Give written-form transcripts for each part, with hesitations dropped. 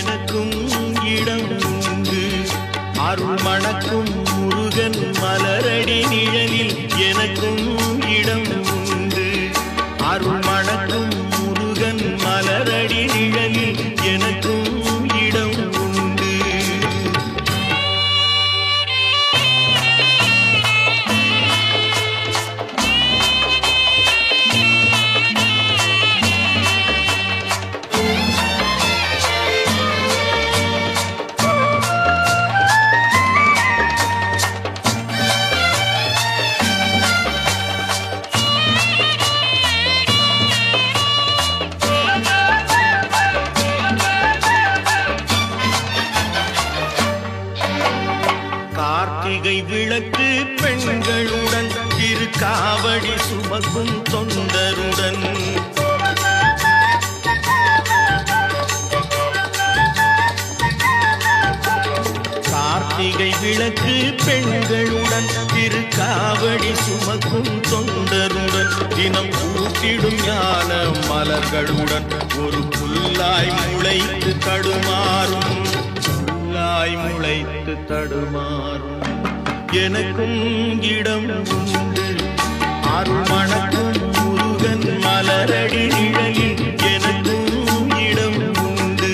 எனக்கும் இடம் உண்டு. அருள் மணக்கும் முருகன் மலரடி நிழலில் எனக்கும் இடம் உண்டு. அருள் மணக்கும் முருகன் மலரடி நிழலில் எனக்கும் இடம் உண்டு. கார்த்திகை விளக்கு பெண்களுடன் திருக்காவடி சுமக்கும் தொண்டருடன் கார்த்திகை விளக்கு பெண்களுடன் திருக்காவடி சுமக்கும் தொண்டருடன் தினம் கூட்டிடும் ஞான மலர்களுடன் ஒரு புல்லாய் முளைத்து தடுமாறும் முளைத்து தடுமாறும் எனக்கும் இடம் உண்டு. அருள் மணக்கும் முருகன் மலரடி நிழலில் எனக்கும் இடம் உண்டு.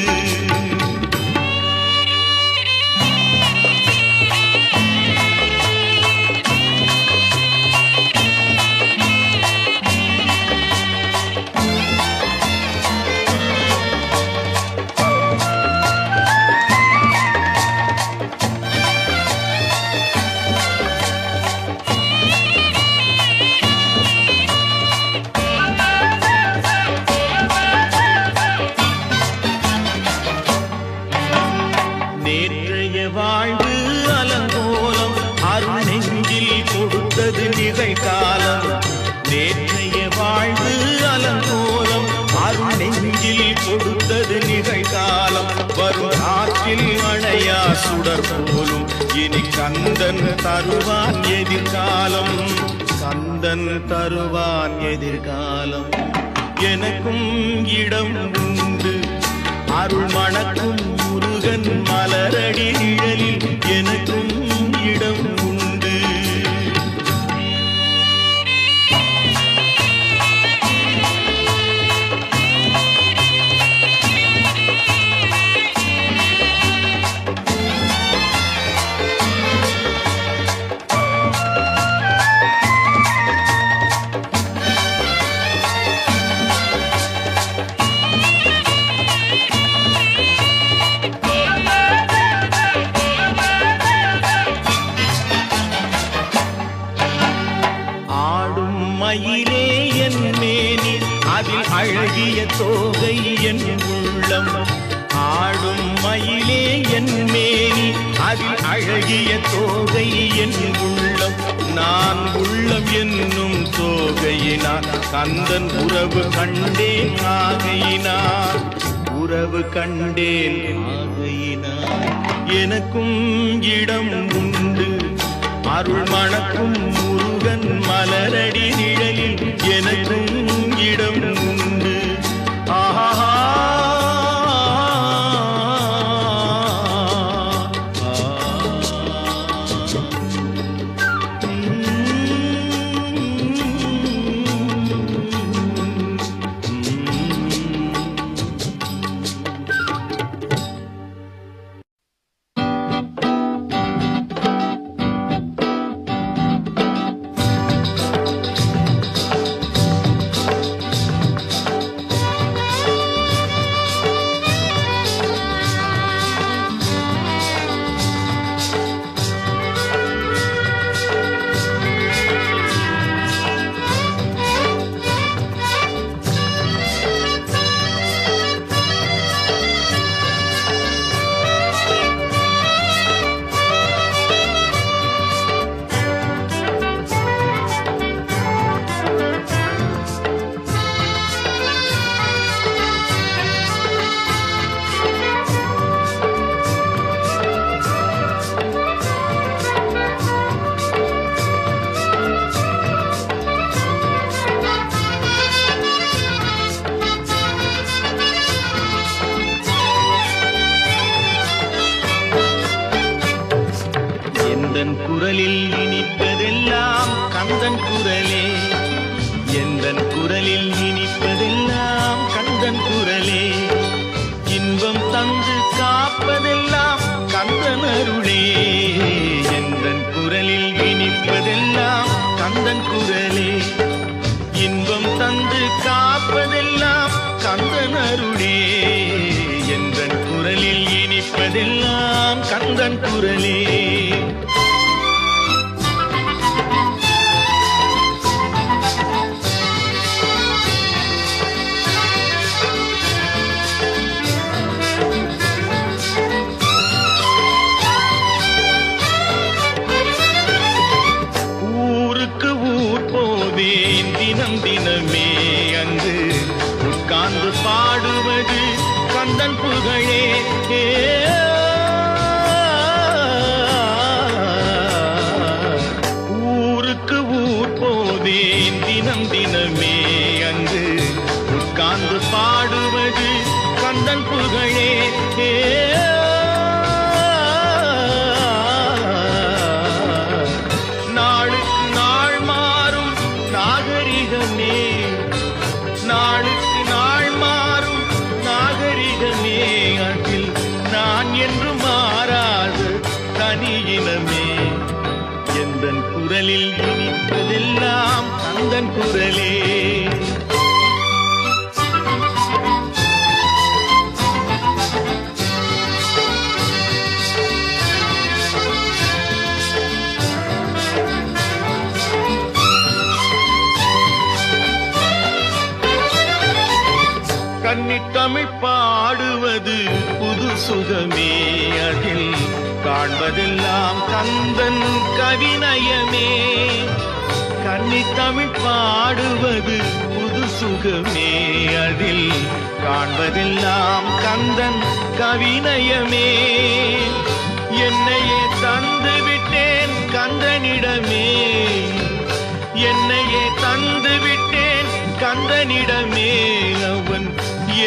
நேற்றைய வாழ்வு அலங்கோலம் அருள் நெஞ்சில் கொடுத்தது நிகழ்காலம். நேற்றைய வாழ்வு அலங்கோலம் அருள் நெஞ்சில் கொடுத்தது நிகழ்காலம். வரும் காற்றில் அணையா சுடர் போலும் இனி கந்தன் தருவான் எதிர்காலம். கந்தன் தருவான் எதிர்காலம். எனக்கும் இடம் உண்டு. அருள் மணக்கும் முருகன் மலரடி நிழலில் எனக்கும் இடம் உண்டு. மயிலே என் மேனி அதில் அழகிய தோகை என் உள்ளம். ஆடும் மயிலே என் மேனி அதில் அழகிய தோகை என் உள்ளம். நான் உள்ளம் என்னும் தோகையினார் கந்தன் உறவு கண்டேன் ஆகையினார். உறவு கண்டேன் ஆகையினார். எனக்கும் இடம் உண்டு. அருள் மணக்கும் முருகன் மலரடி நிழலில் எனக்கும் இடம் உண்டு. ஆஹா எந்தன் குரலில் இனிப்பதெல்லாம் கந்தன் குரலே, எந்தன் குரலில் இனிப்பதெல்லாம் கந்தன் குரலே, இன்பம் தந்து காப்பதெல்லாம் கந்தன் அருளே. எந்தன் குரலில் இனிப்பதெல்லாம் கந்தன் குரலே, இன்பம் தந்து காப்பதெல்லாம் கந்தன் அருளே. எந்தன் குரலில் இனிப்பதெல்லாம் கந்தன் குரலே. தினம் தினமே அங்கு உட்கார்ந்து பாடுவது கந்தன் புகழே. ஊருக்கு ஊர் போவேன் தினம் தினமே அங்கு உட்கார்ந்து பாடுவது கந்தன் புகழே. நாளுக்கு நாள் மாறும் நாகரிகமே, அதில் நான் என்று மாறாத தனியினமே. எந்தன் குரலில் இனிப்பதெல்லாம் கந்தன் குரலே. கன்னித்தமிழ் பாடுவது புது சுகமே, அதில் காண்பதெல்லாம் கந்தன் கவிநயமே. கன்னித்தமிழ் பாடுவது புது சுகமே, அதில் காண்பதெல்லாம் கந்தன் கவிநயமே. என்னையே தந்து விட்டேன் கந்தனிடமே, என்னையே தந்து விட்டேன் கந்தனிடமே. அவன்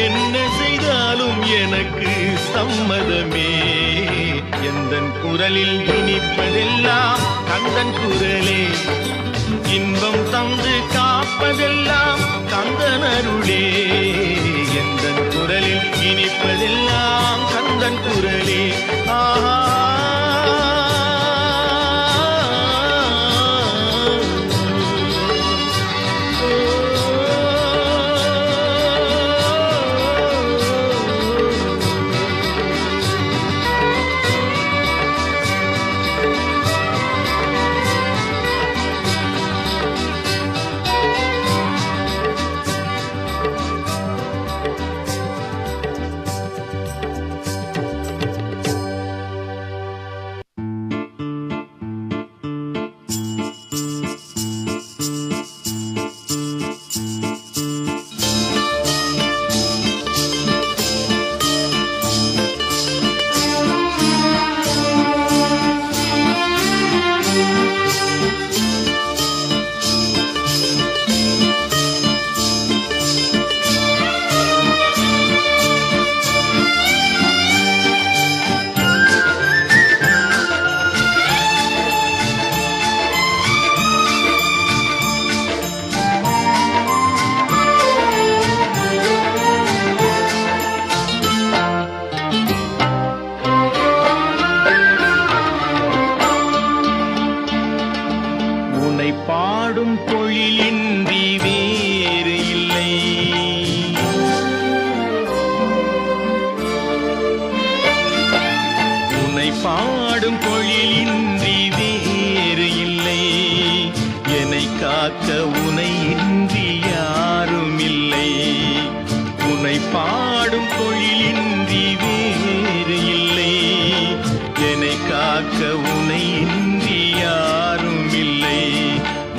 என்ன செய்தாலும் எனக்கு சம்மதமே. எந்தன் குரலில் இனிப்பதெல்லாம் கந்தன் குரலே, இன்பம் தந்து காப்பதெல்லாம் கந்தன் அருளே. எந்தன் குரலில் இனிப்பதெல்லாம் கந்தன் குரலே. ஆஹா பாடும் பொழிலின்றி வேறு இல்லை, உன்னை பாடும் பொழிலின்றி வேறு இல்லை. என்னை காக்க உனை இன்றி யாரும் இல்லை. உன்னை பாடும் பொழிலின்றி வேறு இல்லை. என்னை காக்க உனை இன்றி யாரும் இல்லை.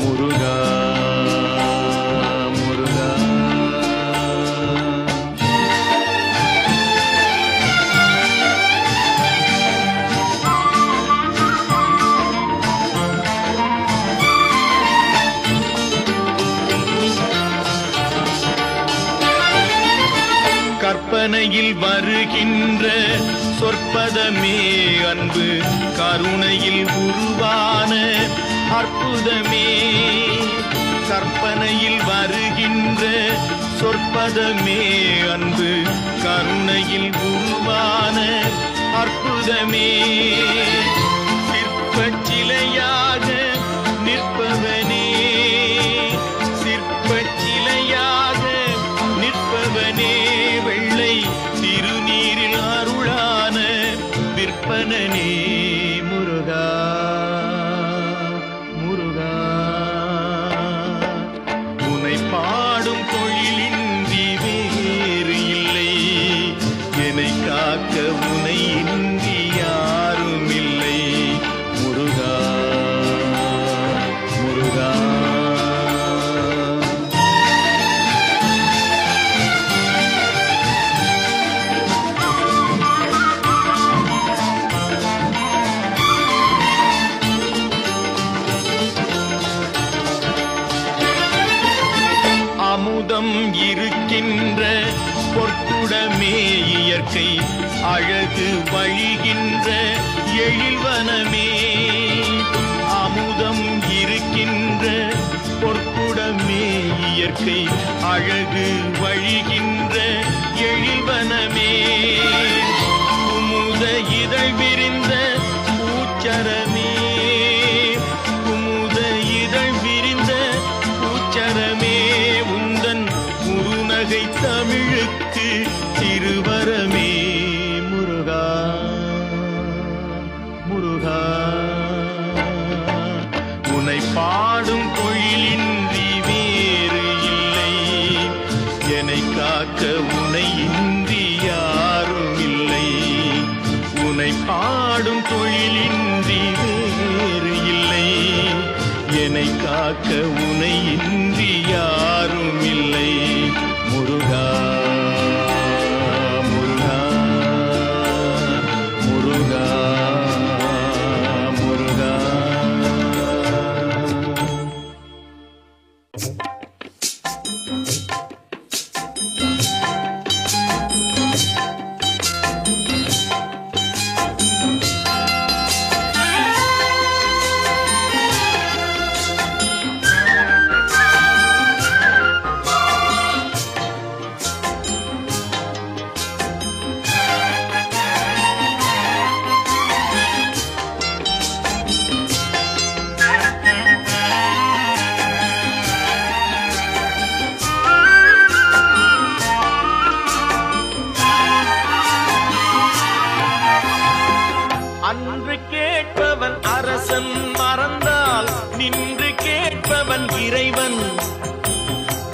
முருகா முருகா கற்பனையில் சொற்பதமே அன்பு கருணையில் உருவான அற்புதமே கற்பனையில் வருகின்ற சொற்பதமே அன்பு கருணையில் உருவான அற்புதமே சிற்பச் சிலையாக நிற்பவனே சிற்பச் சிலையாக நிற்பவனே வெள்ளை திருநீரில் அருளான விற்பனனே முருகா முருகா உனை பாடும் தொழிலின்றி வேறு இல்லை என்னை காக்க உனை இன்றி யாரும் இல்லை முருகா முருகா அமுதம் இருக்கின்ற பொற்குடமே இயற்கை அழகு வழிகின்ற எழில்வனமே அமுதம் இருக்கின்ற பொற்குடமே இயற்கை அழகு வழிகின்ற எழில்வனமே குமுத இதழ் விரிந்த பூச்சரமே குமுத இதழ் விரிந்த பூச்சரமே உந்தன் குறுநகை தமிழுக்கு திருவரமே முருகா முருகா உனை பாடும் தொழிலின்றி வேறு இல்லை என்னை காக்க உனை இன்றி யாரும் இல்லை உனை பாடும் தொழிலின்றி வேறு இல்லை என்னை காக்க உனை இன்றி யாரும் இல்லை முருகா முருகா முருகா முருகா அன்று கேட்பவன் அரசன் மறந்தால் நின்று கேட்பவன் இறைவன்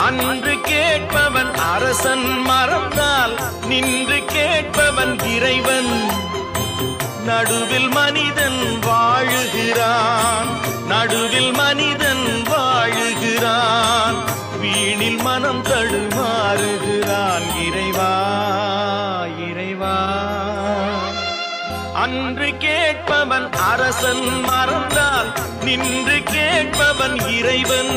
அன்று கேட்பவன் அரசன் மறந்தால் நின்று கேட்பவன் இறைவன் நடுவில் மனிதன் வாழுகிறான் நடுவில் மனிதன் வாழுகிறான் வீணில் மனம் தடுமாறுகிறான் இறைவா இறைவா அன்று கேட்பவன் அரசன் மறந்தால் நின்று கேட்பவன் இறைவன்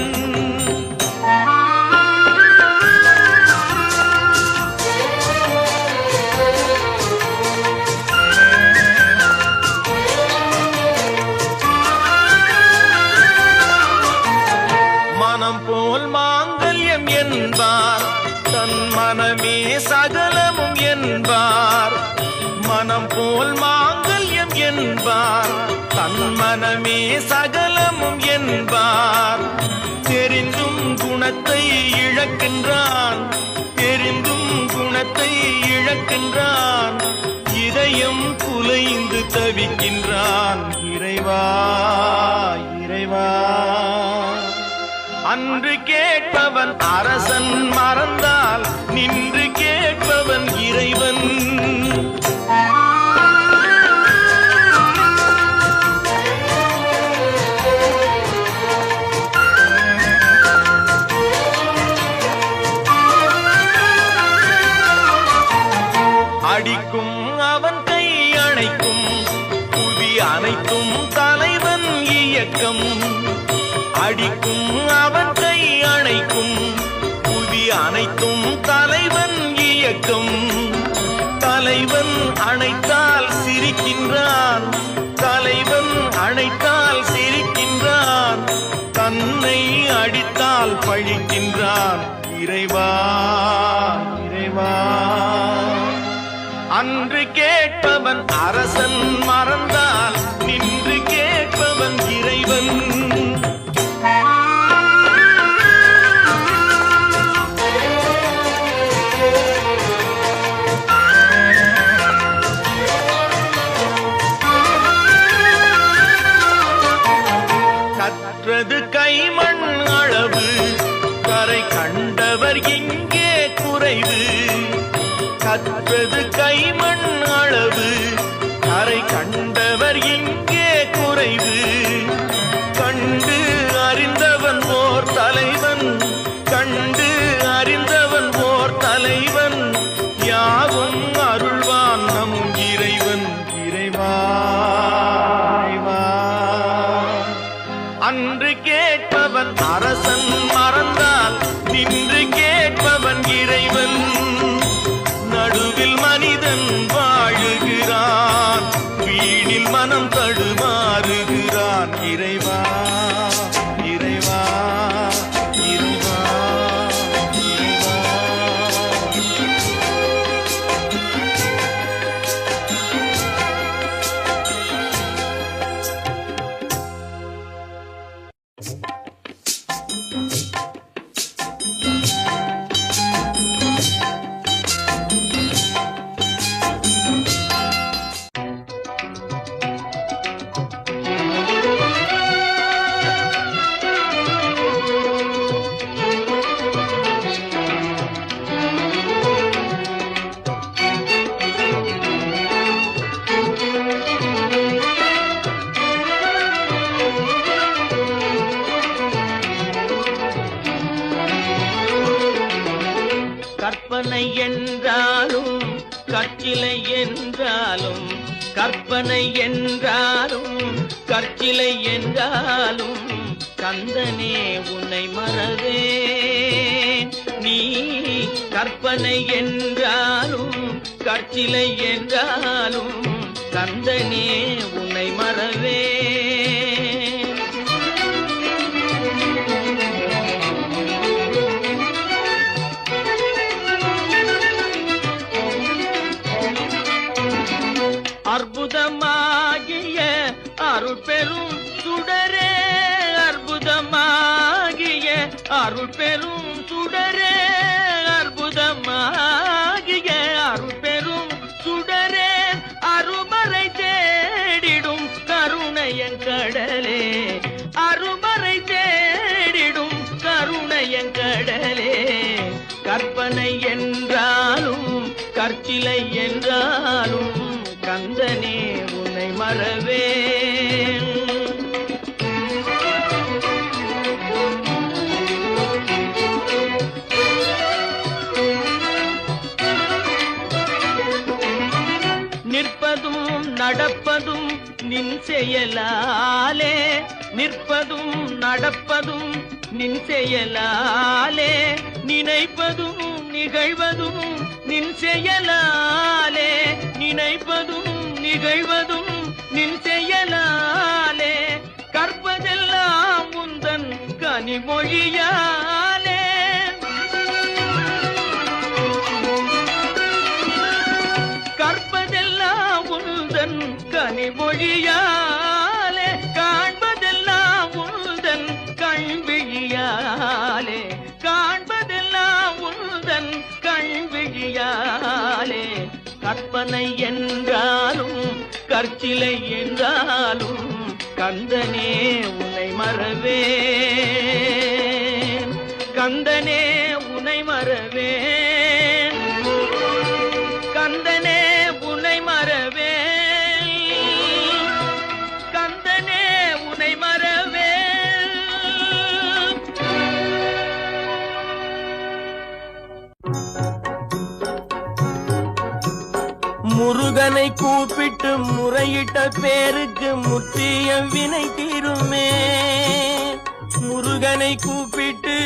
மனம் போல் மாங்கல்யம் என்பார் தன் மனமே சகலமும் என்பார் மனம் போல் மாங்கல்யம் என்பார் தன் மனமே சகலமும் என்பார் தெரிந்தும் குணத்தை இழக்கின்றான் தெரிந்தும் குணத்தை இழக்கின்றான் இதயம் குலைந்து தவிக்கின்றான் இறைவா இறைவா அன்று கேட்பவன் அரசன் மறந்தால் நின்று கேட்பவன் இறைவன் அடிக்கும் அவன் கை அணைக்கும் புவி அனைத்தும் தலைவன் இயக்கம் அடிக்கும் அவன் கை அணைக்கும் புவி அனைத்தும் தலைவன் இயக்கம் தலைவன் அணைத்தால் சிரிக்கின்றான், தலைவன் அணைத்தால் சிரிக்கின்றான், தன்னை அடித்தால் பழிக்கின்றான். இறைவா இறைவா, அன்று கேட்பவன் அரசன் மறந்தால் நின்று கேட்பவன் இறைவன். கற்றது கைமண் அளவு, கரை கண்டவர் இங்கே குறைவு. கற்றது கைமண் அளவு, கரை கண்டவர் இங்கே குறைவு. கண்டு அறிந்தவன் ஓர் தலைவன், கண்டு அறிந்தவன் ஓர் தலைவன், யாவும் அருள்வான் நம் இறைவன். இறைவா இறைவா, அன்று கேட்பவன் அரசன் மறந்தால் நின்று கேட்பவன் இறைவன். நடுவில் மனிதன் வாழுகிறான், வீணில் மனம் தடுமாறுகிறான். இறைவா இறைவா இறைவா இறைவா. கற்பனை என்றாலும் கற்சிலை என்றாலும், கற்பனை என்றாலும் கற்சிலை என்றாலும், கந்தனே உன்னை மறவேன். நீ கற்பனை என்றாலும் கற்சிலை என்றாலும், கந்தனே உன்னை மறவேன். அற்புதமாகிய அருள் பெரும் சுடரே, அற்புதமாகிய அருள் பெரும் சுடரே, அற்புதமாகிய அருள் பெரும் சுடரே, அருமறை தேடிடும் கருணையன் கடலே, அருமறை தேடிடும் கருணையன் கடலே. கற்பனை என்றாலும் கற்சிலை என்றாலும், கந்தனே உன்னை மறவேன். நிற்பதும் நடப்பதும் நின் செயலாலே, நிற்பதும் நடப்பதும் நின் செயலாலே, நினைப்பதும் நிகழ்வதும் நின் செயலாலே, நினைப்பதும் நிகழ்வதும் நின் செயலாலே. கற்பதெல்லாம் உந்தன் கனிமொழியாலே, கற்பதெல்லாம் உந்தன் கனிமொழியாலே, காண்பதெல்லாம் உந்தன் கண்விழியாலே, காண்பதெல்லாம் உந்தன் கண்விழியாலே. கற்பனை என்றாலும் கற்சிலை என்றாலும், கந்தனே உன்னை மறவேன். கந்தனே உன்னை மறவேன். கந்தனே உன்னை மறவேன். கந்தனே உன்னை மறவேன். முருகனை கூப்பிட்டு முறையிட்ட பேருக்கு முற்றிய வினை தீருமே. முருகனை கூப்பிட்டு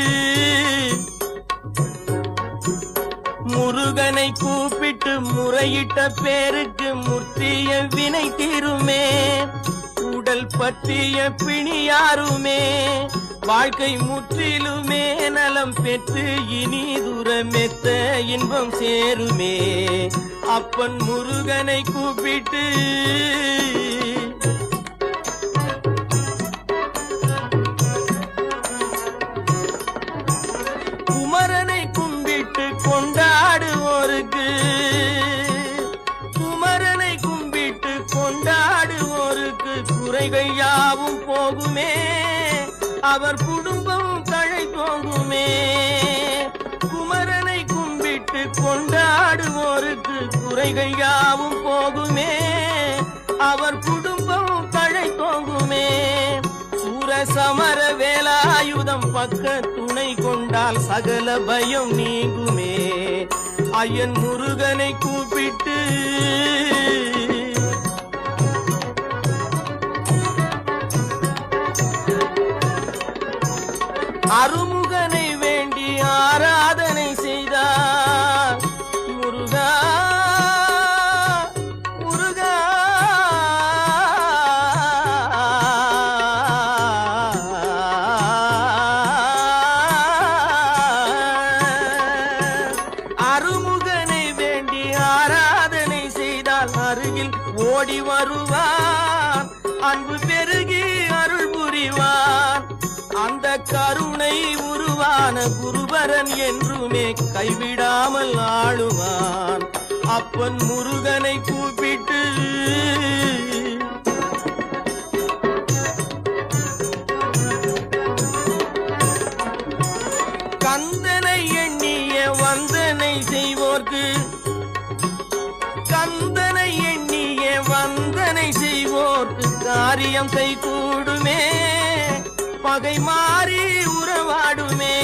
முருகனை முருகனை கூப்பிட்டு முறையிட்ட பேருக்கு முற்றிய வினை தீருமே. உடல் பற்றிய பிணியாருமே வாழ்க்கை முற்றிலுமே நலம் பெற்று இனி தூரமெத்த இன்பம் சேருமே. அப்பன் முருகனை கூப்பிட்டு குமரனை கும்பிட்டு கொண்டாடுவோருக்கு குமரனை கும்பிட்டு கொண்டாடுவோருக்கு குறைகள் யாவும் போகுமே. அவர் குடும்பம் தழை தோங்குமே. குமரனை கும்பிட்டு கொண்டாடுவோருக்கு குறைகள் யாவும் போகுமே. அவர் குடும்பம் தழை தோங்குமே. சூரசமர வேலாயுதம் பக்க துணை கொண்டால் சகல பயம் நீங்குமே. ஐயன் முருகனை கூப்பிட்டு அருமுகனை வேண்டி ஆராதனை செய்தார். முருகா முருகா அருமுகனை வேண்டி ஆராதனை செய்தால் அருகில் ஓடி வருவார். அன்பு பெருகி அருள் புரிவார். அந்த கருணை உருவான குருபரன் என்றுமே கைவிடாமல் ஆளுவான். அப்பன் முருகனை கூப்பிட்டு கந்தனை எண்ணிய வந்தனை செய்வோர்க்கு கந்தனை எண்ணிய வந்தனை செய்வோர்க்கு காரியம் கை கூடுமே. பகை மாறி உறவாடுமே.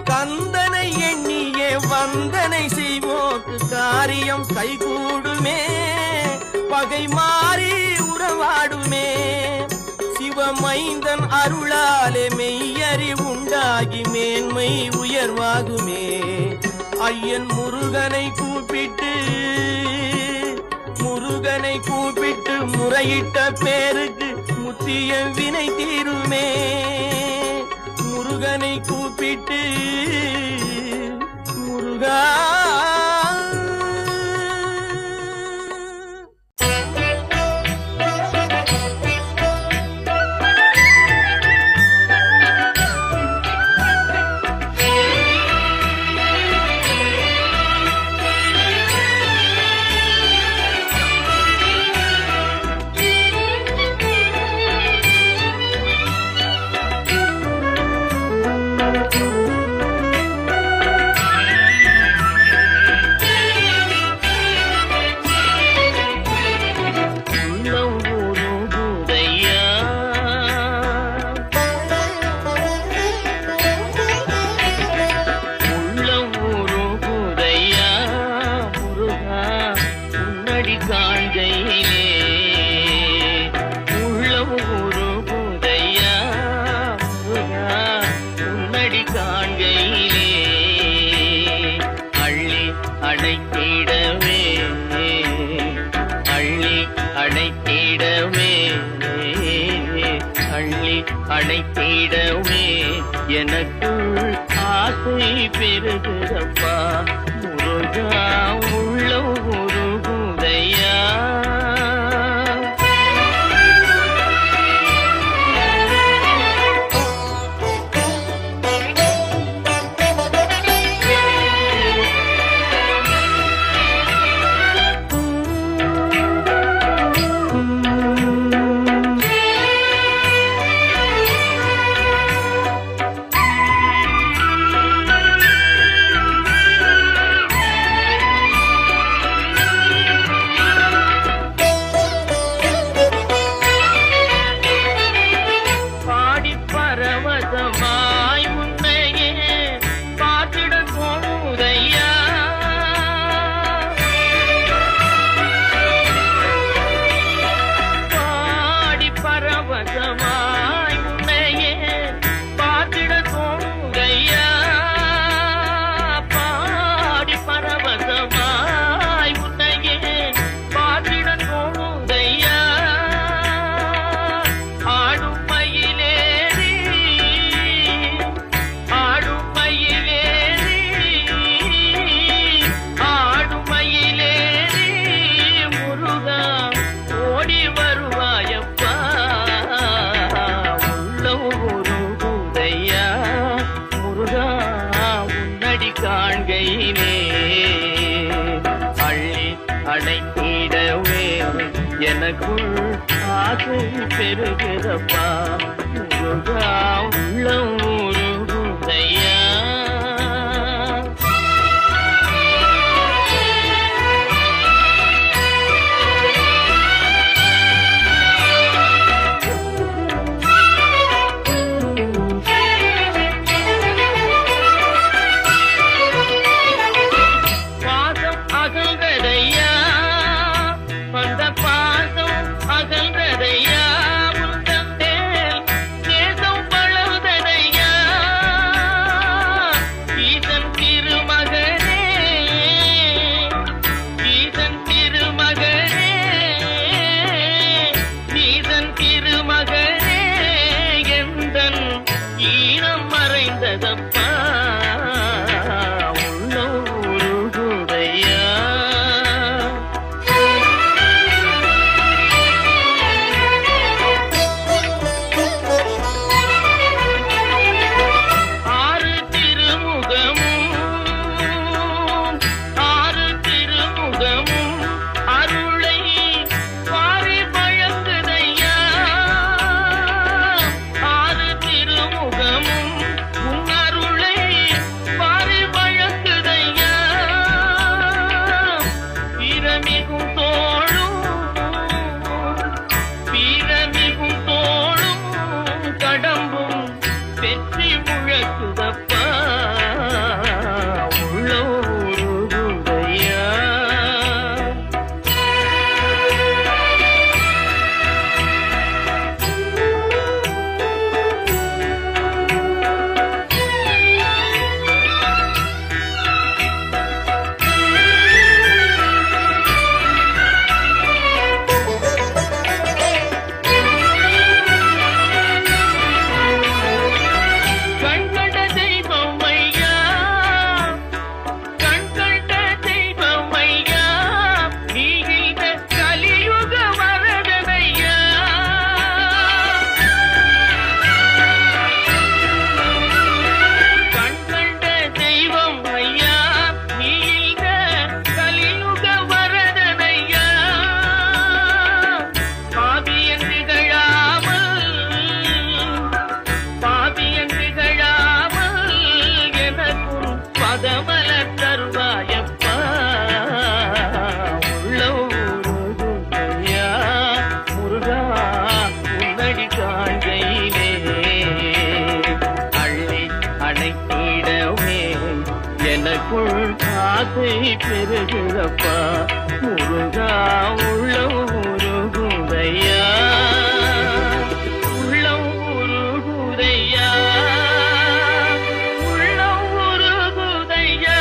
கந்தனை எண்ணிய வந்தனை செய்வோர்க்கு காரியம் கைகூடுமே. பகை மாறி உறவாடுமே. சிவமைந்தன் அருளாலே மெய்யறிவுண்டாகி மேன்மை உயர்வாகுமே. ஐயன் முருகனை கூப்பிட்டு முறையிட்ட பேருக்கு முத்திய வினை தீருமே. முருகனை கூப்பிட்டு முருகா அணைத்திடவே எனக்குள் ஆசை பெருகுதப்பா. முருகா உள்ளம் உருகுதையா. கையிலே அள்ளி அடைத்திடவே எனக்குள் ஆசை பெருகிறப்பா முருகா உள்ளம் உருகுதையா எனக்குள் ஆசை பெருகிறப்பா முருகா உள்ளம் உருகுதையா உள்ளம் உருகுதையா உள்ளம் உருகுதையா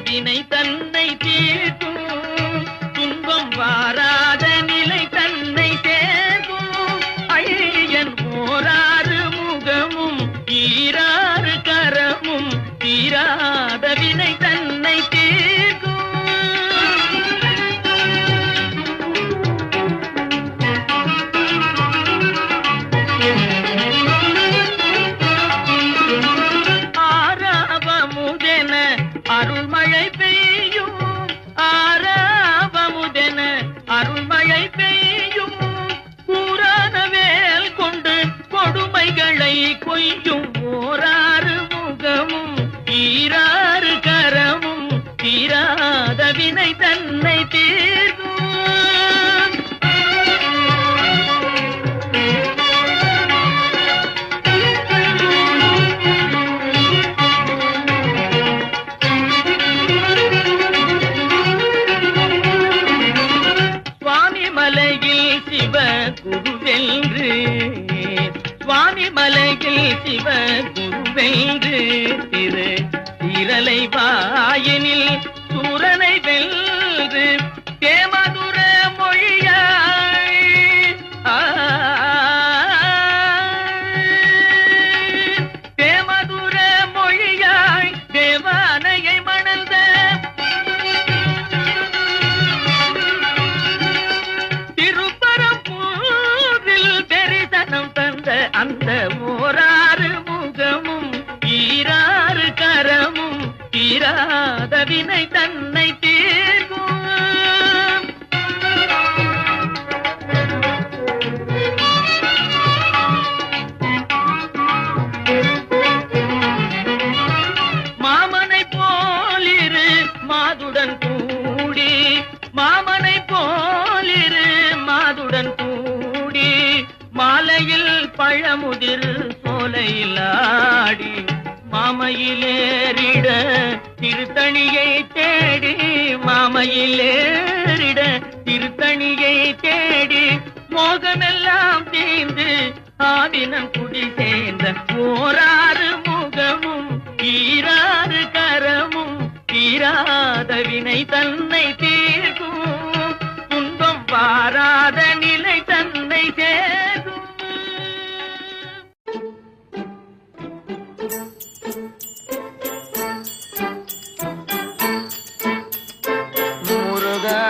வினை தன்னை தீர்க்கும் துன்பம் வாராத நிலை தன்னை சேர்க்கும் ஐயன் ஓராறு முகமும் ஈராறு கரமும் தீராத வினை தன்னை தீர்க்கும் ஆராவமுதென அருள்மழை பெய்யும் ஆராவமுதென அருள்மழை பெய்யும் கூறான வேல் கொண்டு கொடுமைகளை கொய்யும் ஓராறு முகமும் ஈராறு கரமும் தீராத வினை தன்னை தீர்க்கும் குருவென்று சுவாமி மலையில் சிவ குருவென்று திரு திரளை வாயினில் சூரனை வென்று தேமா தன்னை தீர்க்கும். மாமனை போலிரு மாதுடன் கூடி, மாமனை போலிரு மாதுடன் கூடி, மாலையில் பழமுதிர் சோலையில் ஆடி, மாமையிலேறிட திருத்தணியை தேடி, மாமையிலேறிட திருத்தணியை தேடி, மோகமெல்லாம் தீர்ந்து ஆவினம் குடி சேர்ந்த ஓராறு முகமும் ஈராறு கரமும் தீராத வினை தன்னை தீர்க்கும், துன்பம் பாராத நிலை தன்னை சேர்க்கும். முருகா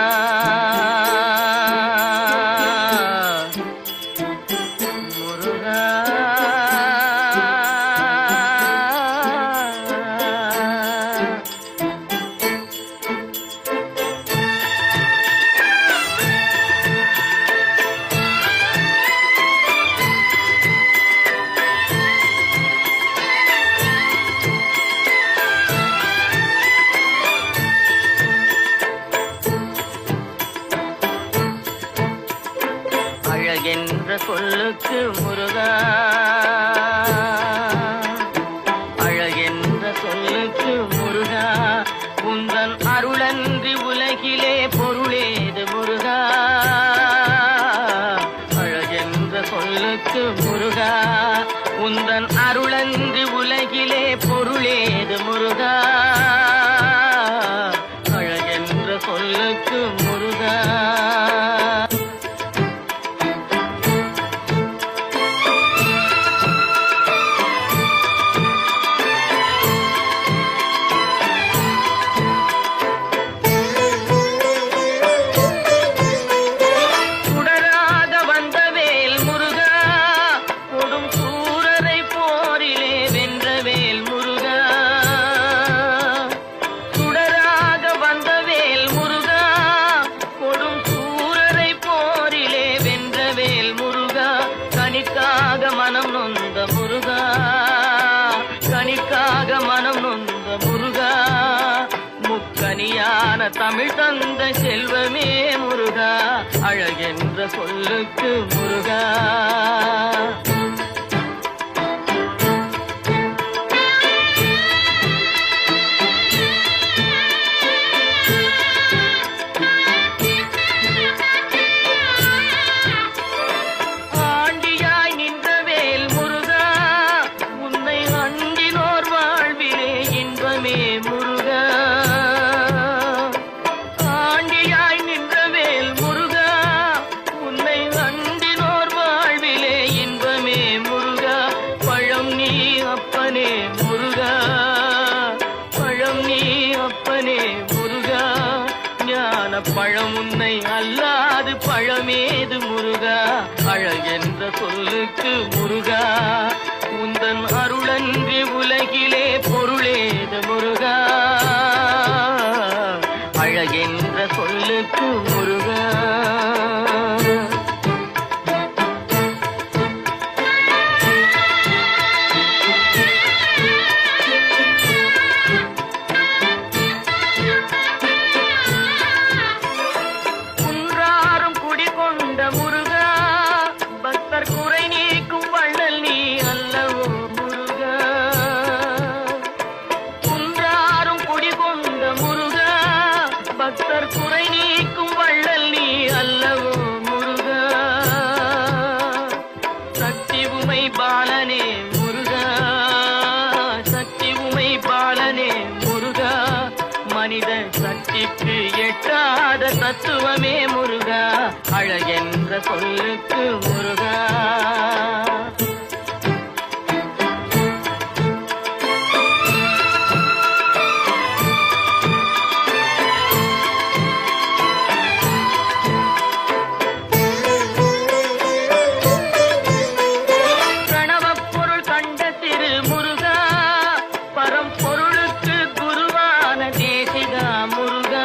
முருகா அழகென்ற சொல்லுக்கு முருகா, அழகென்ற சொல்லுக்கு முருகா, உந்தன் அருளன்றி உலகிலே பொருளேது முருகா. அழகென்ற சொல்லுக்கு முருகா, உந்தன் அருளன்றி உலகிலே பொருளேது முருகா. அழகென்ற சொல்லுக்கு முருகா. கனிக்காக மனம் நொந்த முருகா, கனிக்காக மனம் நொந்த முருகா, முக்கனியான தமிழ் தந்த செல்வமே முருகா. அழகென்ற சொல்லுக்கு முருகா. பழம் உன்னை அல்லாது பழமேது முருகா. அழகென்ற சொல்லுக்கு முருகா, உந்தன் அருளன்றி உலகிலே பொருளேது முருகா. அழகென்ற சொல்லுக்கு முருகா. குறை நீக்கும் வள்ளல் நீ அல்லவோ முருகா. சக்தி உமை பாலனே முருகா, சக்தி உமை பாலனே முருகா, மனித சக்திக்கு எட்டாத தத்துவமே முருகா. அழகென்ற சொல்லுக்கு முருகா. முருகா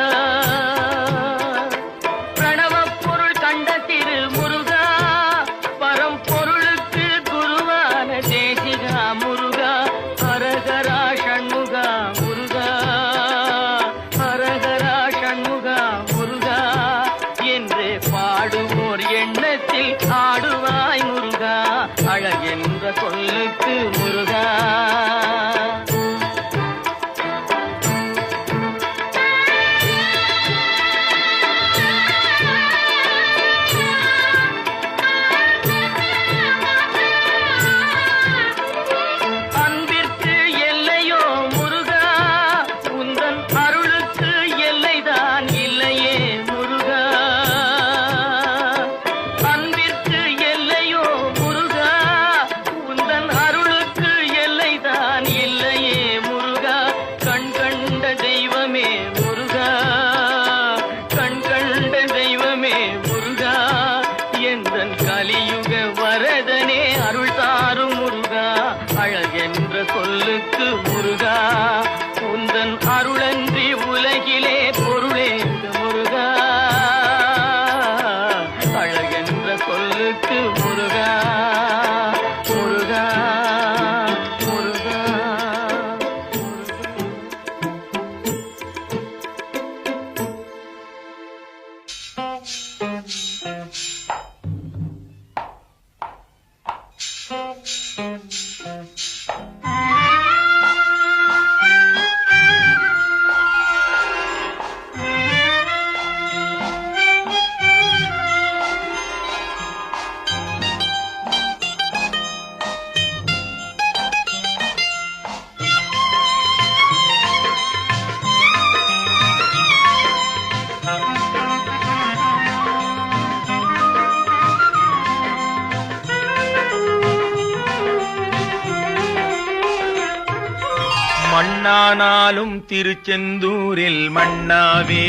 மண்ணானாலும் திருச்செந்தூரில் மண்ணாவே,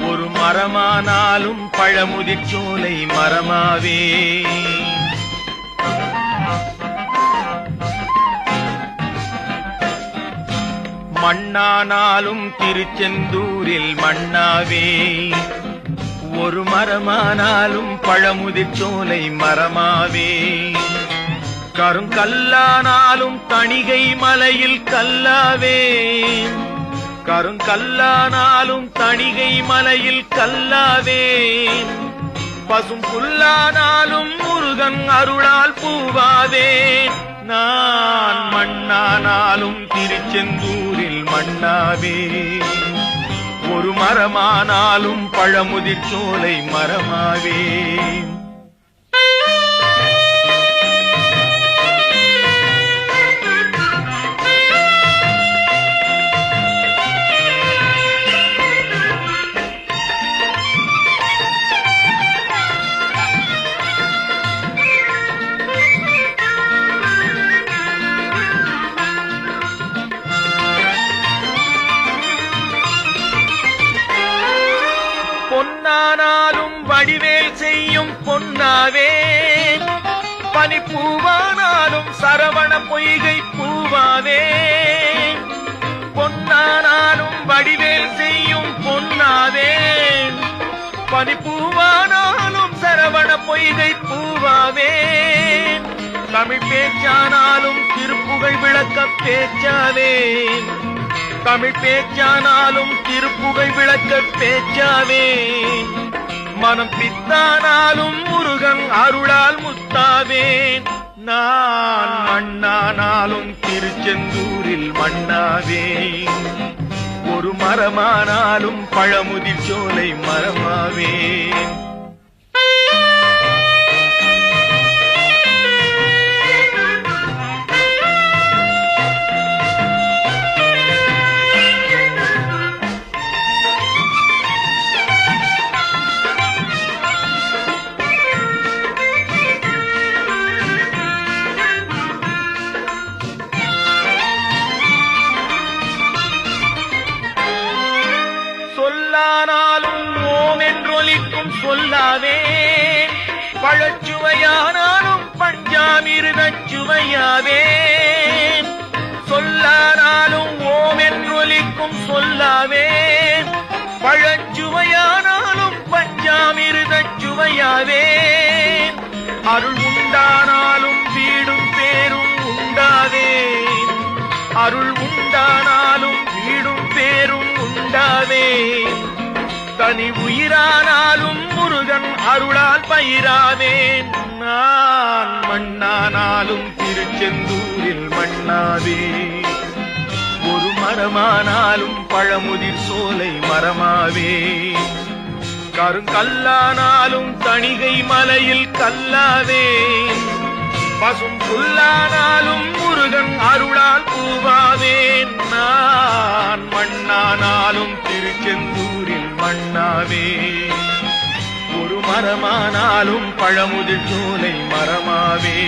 ஒரு மரமானாலும் பழமுதிர் சோலை மரமாவே. மண்ணானாலும் திருச்செந்தூரில் மண்ணாவே, ஒரு மரமானாலும் பழமுதிர் சோலை மரமாவே. கருங்கல்லானாலும் தணிகை மலையில் கல்லாவே, கருங்கல்லானாலும் தணிகை மலையில் கல்லாவே. பசும் புல்லானாலும் முருகன் அருளால் பூவாவே. நான் மண்ணானாலும் திருச்செந்தூரில் மண்ணாவே, ஒரு மரமானாலும் பழமுதிர் சோலை மரமாவே. பொன்னானாலும் வடிவேல் செய்யும் பொன்னாவே, பனிப்பூவானாலும் சரவண பொய்கை பூவாவே. பொன்னானாலும் வடிவேல் செய்யும் பொன்னாவே, பனிப்பூவானாலும் சரவண பொய்கை பூவாவே. தமிழ் பேச்சானாலும் திருப்புகழ் விளக்க பேச்சாவே, தமிழ் பேச்சானாலும் திருப்புகழ் விளக்க பேச்சாவே. மனம் பித்தானாலும் முருகன் அருளால் முத்தாவே. நான் மண்ணானாலும் திருச்செந்தூரில் மண்ணாவே, ஒரு மரமானாலும் பழமுதிர் சோலை மரமாவே. சொல்லானாலும் ஓம் என்றொலிக்கும் சொல்லாவே, பழச்சுவையானாலும் பஞ்சாமிர்தச் சுவையாவே. சொல்லானாலும் ஓம் என்றொலிக்கும் சொல்லாவே, பழச்சுவையானாலும் பஞ்சாமிர்தச் சுவையாவே. அருள் உண்டானாலும் வீடும் பேரும் உண்டாவே, அருள் உண்டானாலும் வீடும் பேரும் உண்டாவே. தனி உயிரானாலும் முருகன் அருளால் பயிராவேன். நான் மண்ணானாலும் திருச்செந்தூரில் மண்ணாவே, ஒரு மரமானாலும் பழமுதிர் சோலை மரமாவே. கருங்கல்லானாலும் தணிகை மலையில் கல்லாவே, பசும் புல்லானாலும் முருகன் அருளால் பூவாவேன். நான் மண்ணானாலும் திருச்செந்தூரில் மண்ணாவே, ஒரு மரமானாலும் பழமுதிர் சோலை மரமாவே.